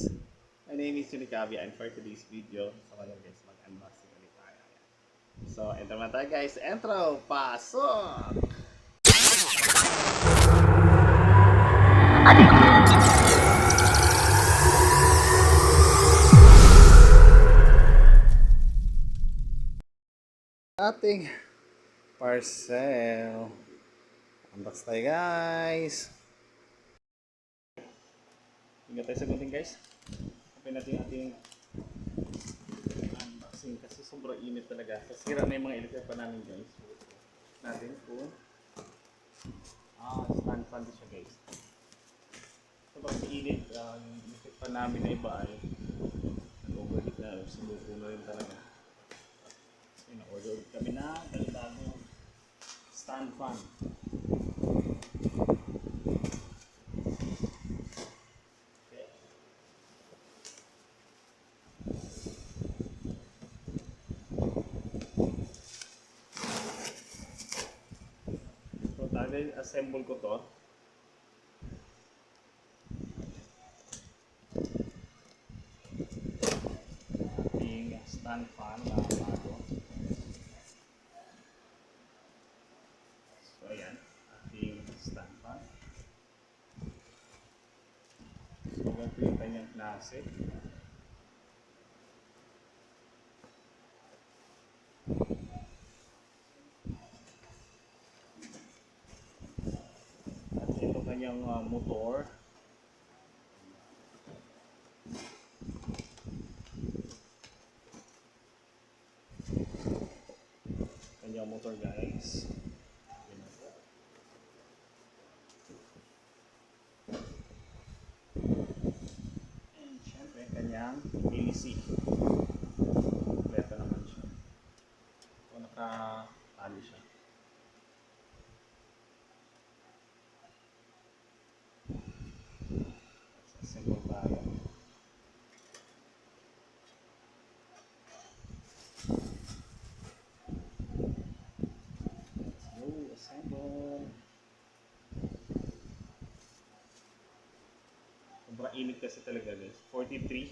My name is Junikabi and for today's video, so ngayon guys, mag-unboxing ulit tayo. Ayan. So, enter na tayo guys. Intro! Pasok! Ating parcel. Unbox tayo guys. Tingnan tayo sa gunting guys. Open natin yung ating unboxing kasi sobrang init talaga. Sasira na yung mga electric pa namin guys. So, natin kung stand fan siya guys. Sobrang init. Yung electric pa namin na iba ay nag-overheat na. Sumuko na rin talaga. In-order kami na bagong stand fan. Assemble ko to. Ating stand fan na bago. So ayan, ating stand fan. So ganito yung kanyang klase. Kanyang motor. Kanyang motor guys. And syempre kanyang PVC. Kompleto naman siya. So nakatali siya. Assemble tayo. Let's go assemble. Sobrang init kasi talaga guys. 43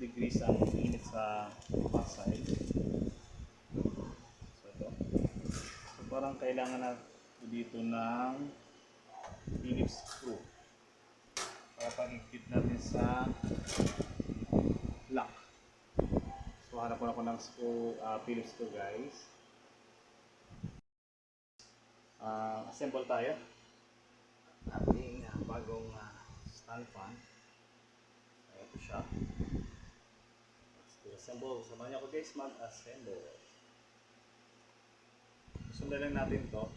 degrees ang init sa Pasay. So ito. So parang kailangan na dito ng Phillips screw. Para pag-ikit natin sa lock. So hanap ko na ng screw, Phillips screw guys. Assemble tayo. Ating bagong stand fan. Ito siya. Let's do assemble. Samahan niyo ako guys mag-assemble. Sundan lang natin to.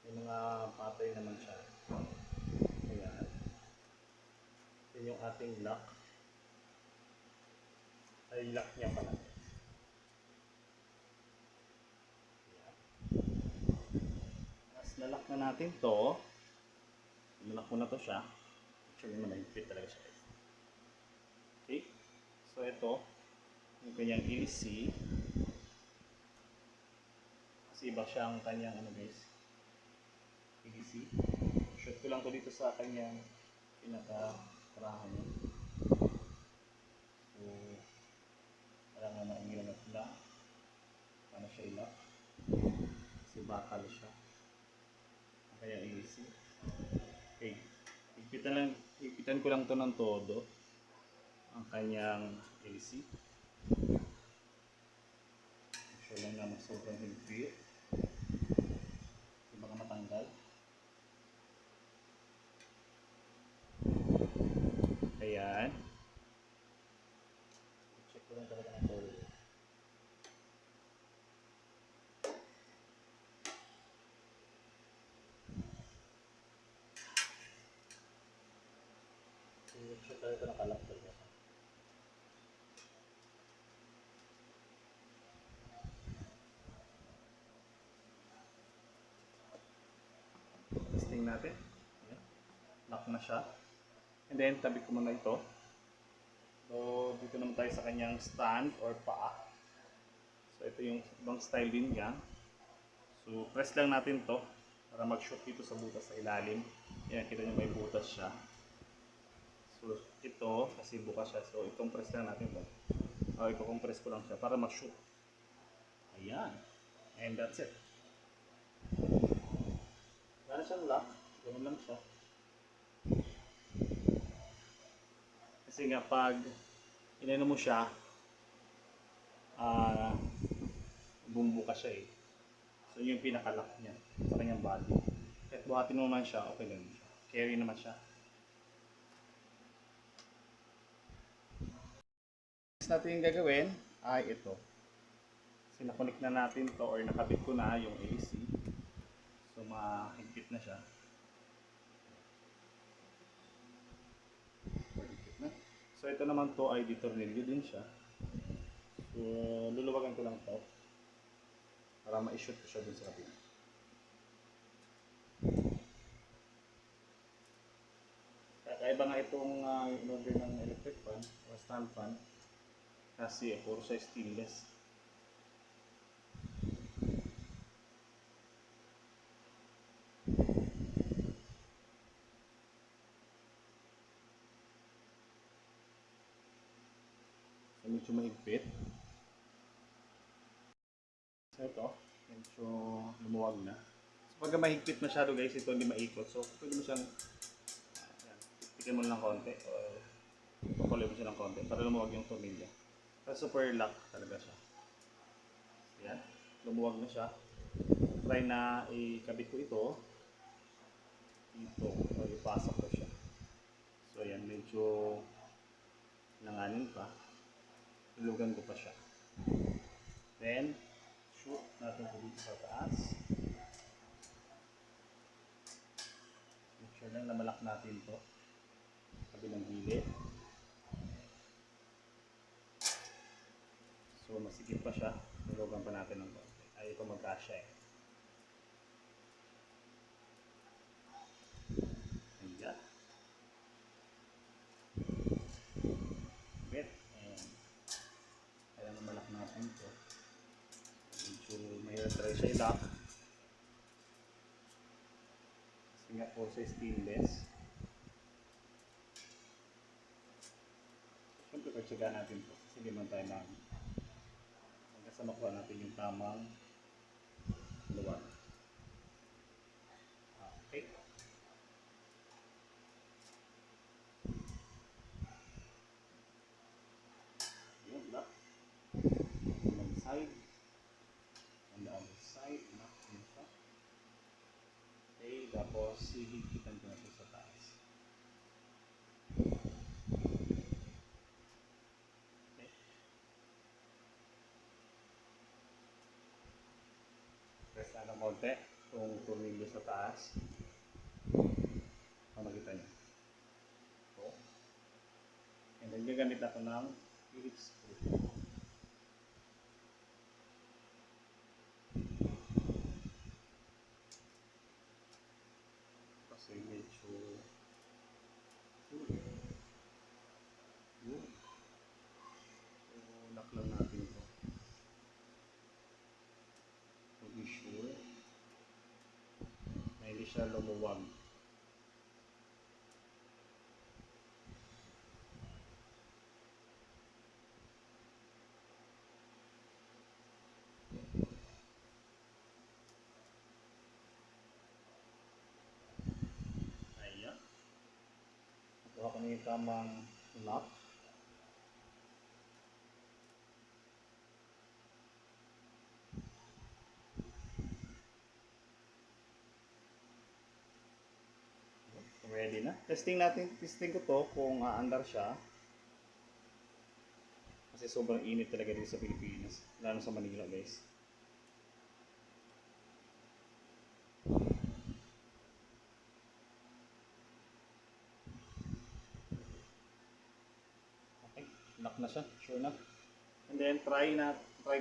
May mga patay naman siya. Ayan. Yan yung ating lock. Ay, lock niya pala. Ayan. Mas nalock na natin to. Nalock mo na to siya. Actually, manahigpit talaga siya. Okay. So, ito. Yung kanyang EC. Kasi iba siyang kanyang ano guys. EC. Shoot ko lang to dito sa kanyang pinaka-tarahan niya. So, parang na naigilan na sila. Paano siya ilak? Kasi bakal siya. Ang kanyang EC. Okay. Higpitan ko lang to ng todo. Ang kanyang EC. Sure lang na sobrang higpit. Hindi baka matanggal. Ayan. Check ko lang talaga ng todo. Check talaga ito nakalak talaga. Testing natin. Ayan. Lock na siya. And then, tabi ko muna ito. So, dito naman tayo sa kanyang stand or paa. So, ito yung ibang style din niya. So, press lang natin to para mag-shoot dito sa butas sa ilalim. Yan, kita nyo may butas siya. So, ito, kasi bukas siya. So, i-compress lang natin to. O, i-compress ko lang siya para mag-shoot. Ayan. And that's it. Wala na siyang lock. Ganun lang siya. Kasi nga pag inano mo siya, bumbuka siya eh. So, yun yung pinaka-lock niya sa kanyang body. Kahit buhatin mo naman siya, okay lang siya. Carry naman siya. Next natin yung gagawin ay ito. Kasi nakunik na natin to or nakabit ko na yung AC. So, mahigpit na siya. Mahigpit na. So, ito naman to ay ditornilyo din siya. So, luluwagan ko lang to para ma-shoot ko siya dun sa kabila. Kakaiba nga itong in-order ng electric fan o stand fan kasi puro siya stainless. So, medyo mahigpit. So, ito, medyo lumuwag na. So, pagka mahigpit masyado guys, ito hindi maikot. So, pwede mo siyang tikin mo lang konti o pakuloy mo siya ng konti para lumuwag yung tornilyo. Kasi super lock talaga siya. Yan, lumuwag na siya. Try na ikabit ko ito dito o ipasok ko siya. So, yan, medyo nanganin pa. Ilugan ko pa siya. Then, shoot natin ito dito sa taas. Make sure lang na malak natin ito. Kabilang gilid. So, masikip pa siya. Ilugan pa natin ng konti. Ay, ito magkasya eh. Ayan. Bit. And, kaya na malak natin ito. Medyo mahirap try siya i-lock. Kasi nga po sa stainless. Siyempre pagtsaga natin ito. Kasi hindi man tayo hanggang sa makuha natin yung tamang luwag. Okay. Yun, lock. One side. On the other side, lock din siya. Okay, tapos hihigpitan ko na ito sa taas. Okay. Press na ng konti itong tornilyo sa taas. Makikita niyo. So, and then gagamit ako ng Phillips screw. Kasi medyo yun. So, lock lang natin ito. To be sure na hindi siya lumuwag. Ayan. Nakuha ko na yung tamang lock. Ready na. Testing ko to kung aandar siya. Kasi sobrang init talaga dito sa Pilipinas. Lalo sa Manila guys. Okay, lock na siya. Sure na. And then try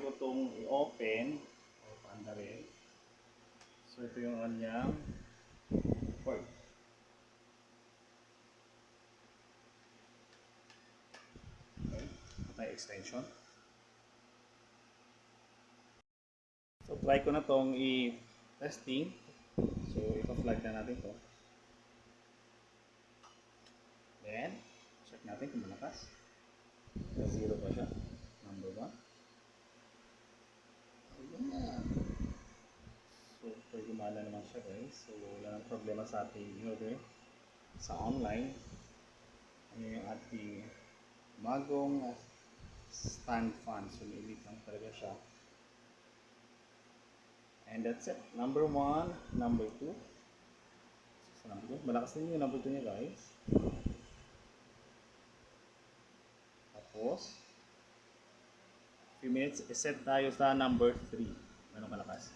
ko tong i-open o paandarin. So ito yung kanyang cord. Okay, may extension. So try ko na tong i-testing. So ipa-plug na natin to. Then check natin. natin kung malakas. Na 0 pa siya. Number 1. Ayan. So, pwede gumana naman siya guys. So, wala nang problema sa ating order sa online. Ano yung ating bagong stand fan. So, lilit lang talaga siya. And that's it. Number 1, number 2. So, number 2. Malakas din yung number 2 niya guys. Tapos, few minutes, set tayo sa number 3. Ano kalakas?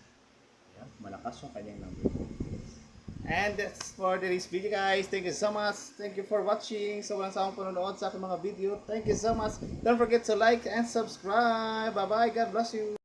Ayan, malakas yung kanyang number 2. And that's for today's video guys. Thank you so much. Thank you for watching. So walang sawang panonood sa aking mga video. Thank you so much. Don't forget to like and subscribe. Bye bye. God bless you.